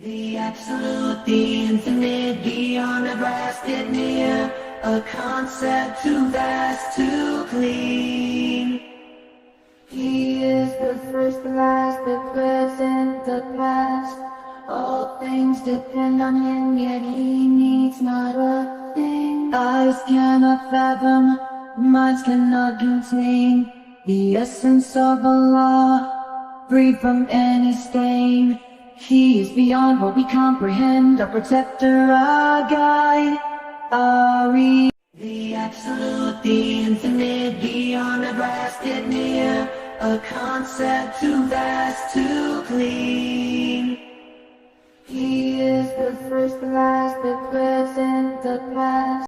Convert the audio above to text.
The absolute, the infinite, beyond the blasted near, a concept too vast to clean. He is the first, the last, the present, the past. All things depend on him, yet he needs not a thing. Eyes cannot fathom, minds cannot contain the essence of Allah, free from any stain. He is beyond what we comprehend, a protector, a guide, a reason. The absolute, the infinite, beyond the blasted near, a concept too vast to clean. He is the first, the last, the present, the past.